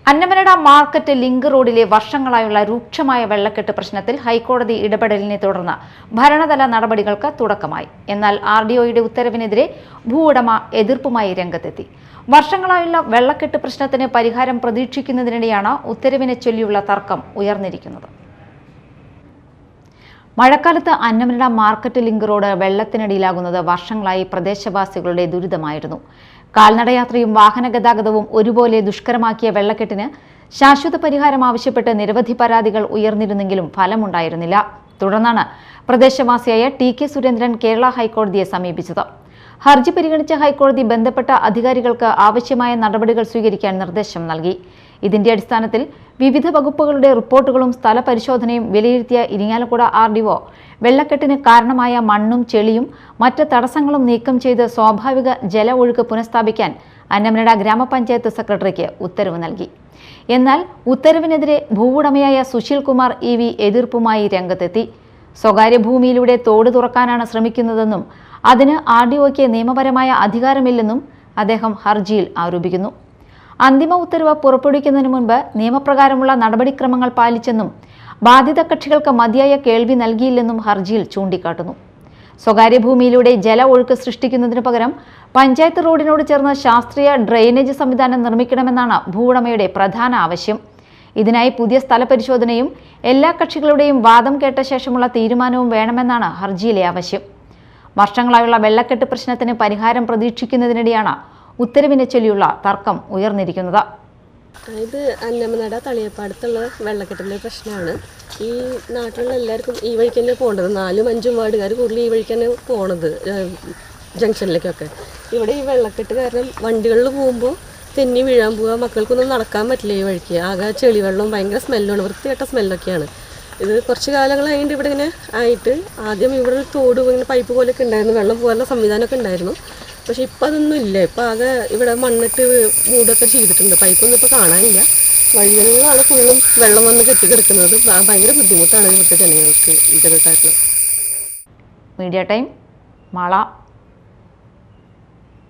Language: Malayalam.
അന്നമനട മാർക്കറ്റ് ലിങ്ക് റോഡിലെ വർഷങ്ങളായുള്ള രൂക്ഷമായ വെള്ളക്കെട്ട് പ്രശ്നത്തിൽ ഹൈക്കോടതി ഇടപെടലിനെ തുടർന്ന് ഭരണതല നടപടികൾക്ക് തുടക്കമായി. എന്നാൽ RDOയുടെ ഉത്തരവിനെതിരെ ഭൂവുടമ എതിർപ്പുമായി രംഗത്തെത്തി. വർഷങ്ങളായുള്ള വെള്ളക്കെട്ട് പ്രശ്നത്തിന് പരിഹാരം പ്രതീക്ഷിക്കുന്നതിനിടെയാണ് ഉത്തരവിനെ ചൊല്ലിയുള്ള തർക്കം ഉയർന്നിരിക്കുന്നത്. മഴക്കാലത്ത് അന്നമനട മാർക്കറ്റ് ലിങ്ക് റോഡ് വെള്ളത്തിനടിയിലാകുന്നത് വർഷങ്ങളായി പ്രദേശവാസികളുടെ ദുരിതമായിരുന്നു. കാൽനടയാത്രയും വാഹന ഗതാഗതവും ഒരുപോലെ ദുഷ്കരമാക്കിയ വെള്ളക്കെട്ടിന് ശാശ്വത പരിഹാരം ആവശ്യപ്പെട്ട് നിരവധി പരാതികൾ ഉയർന്നിരുന്നെങ്കിലും ഫലമുണ്ടായിരുന്നില്ല. തുടർന്നാണ് പ്രദേശവാസിയായ TK സുരേന്ദ്രൻ കേരള ഹൈക്കോടതിയെ സമീപിച്ചത്. ഹർജി പരിഗണിച്ച ഹൈക്കോടതി ബന്ധപ്പെട്ട അധികാരികൾക്ക് ആവശ്യമായ നടപടികൾ സ്വീകരിക്കാൻ നിർദ്ദേശം നൽകി. ഇതിന്റെ അടിസ്ഥാനത്തിൽ വിവിധ വകുപ്പുകളുടെ റിപ്പോർട്ടുകളും സ്ഥലപരിശോധനയും വിലയിരുത്തിയ ഇരിങ്ങാലക്കുട RDO വെള്ളക്കെട്ടിന് കാരണമായ മണ്ണും ചെളിയും മറ്റ് തടസ്സങ്ങളും നീക്കം ചെയ്ത് സ്വാഭാവിക ജല ഒഴുക്ക് പുനഃസ്ഥാപിക്കാൻ അന്നമനട ഗ്രാമപഞ്ചായത്ത് സെക്രട്ടറിക്ക് ഉത്തരവ് നൽകി. എന്നാൽ ഉത്തരവിനെതിരെ ഭൂവുടമയായ സുശീൽ കുമാർ EV എതിർപ്പുമായി രംഗത്തെത്തി. സ്വകാര്യ ഭൂമിയിലൂടെ തോട് തുറക്കാനാണ് ശ്രമിക്കുന്നതെന്നും അതിന് RDOയ്ക്ക് നിയമപരമായ അധികാരമില്ലെന്നും അദ്ദേഹം ഹർജിയിൽ ആരോപിക്കുന്നു. അന്തിമ ഉത്തരവ് പുറപ്പെടുവിക്കുന്നതിന് മുൻപ് നിയമപ്രകാരമുള്ള നടപടിക്രമങ്ങൾ പാലിച്ചെന്നും ബാധിത കക്ഷികൾക്ക് മതിയായ കേൾവി നൽകിയില്ലെന്നും ഹർജിയിൽ ചൂണ്ടിക്കാട്ടുന്നു. സ്വകാര്യ ഭൂമിയിലൂടെ ജല ഒഴുക്ക് സൃഷ്ടിക്കുന്നതിനു പകരം പഞ്ചായത്ത് റോഡിനോട് ചേർന്ന് ശാസ്ത്രീയ ഡ്രെയിനേജ് സംവിധാനം നിർമ്മിക്കണമെന്നാണ് ഭൂവുടമയുടെ പ്രധാന ആവശ്യം. ഇതിനായി പുതിയ സ്ഥലപരിശോധനയും എല്ലാ കക്ഷികളുടെയും വാദം കേട്ട ശേഷമുള്ള തീരുമാനവും വേണമെന്നാണ് ഹർജിയിലെ ആവശ്യം. വർഷങ്ങളായുള്ള വെള്ളക്കെട്ട് പ്രശ്നത്തിന് പരിഹാരം പ്രതീക്ഷിക്കുന്നതിനിടെയാണ് ഉത്തരവിനെ ചൊല്ലിയുള്ള തർക്കം ഉയർന്നിരിക്കുന്നത്. ഇത് അന്നമനട തളിയപ്പാടത്തുള്ള വെള്ളക്കെട്ടിൻ്റെ പ്രശ്നമാണ്. ഈ നാട്ടിലുള്ള എല്ലാവർക്കും ഈ വഴിക്ക് തന്നെ പോകേണ്ടത്. 4-5 വാർഡുകാർ കൂടുതൽ ഈ വഴിക്ക് തന്നെ പോണത് ജംഗ്ഷനിലേക്കൊക്കെ. ഇവിടെ ഈ വെള്ളക്കെട്ട് കാരണം വണ്ടികളിൽ പോകുമ്പോൾ തെന്നി വീഴാൻ പോവുക, മക്കൾക്കൊന്നും നടക്കാൻ പറ്റില്ല ഈ വഴിക്ക്. ആകെ ചെളിവെള്ളവും ഭയങ്കര സ്മെല്ലാണ്, വൃത്തികെട്ട സ്മെല്ലൊക്കെയാണ്. ഇത് കുറച്ച് കാലങ്ങളായിട്ട് ഇവിടെ ഇങ്ങനെ ആയിട്ട് ആദ്യം ഇവിടെ തോട് ഇങ്ങനെ പൈപ്പ് പോലെയൊക്കെ ഉണ്ടായിരുന്നു, വെള്ളം പോകാനുള്ള സംവിധാനമൊക്കെ ഉണ്ടായിരുന്നു. പക്ഷെ ഇപ്പം അതൊന്നും ഇല്ല. ഇപ്പം ആകെ ഇവിടെ മണ്ണിട്ട് മൂടൊക്കെ ചെയ്തിട്ടുണ്ട്. പൈപ്പൊന്നും ഇപ്പോൾ കാണാനില്ല. വഴികളിലാണ് ഫുള്ളും വെള്ളം വന്ന് കെട്ടിക്കിടക്കുന്നത്. ഭയങ്കര ബുദ്ധിമുട്ടാണ് ഇവിടുത്തെ ജനങ്ങൾക്ക് ഇതൊക്കെ കാരണം. Media time Mala.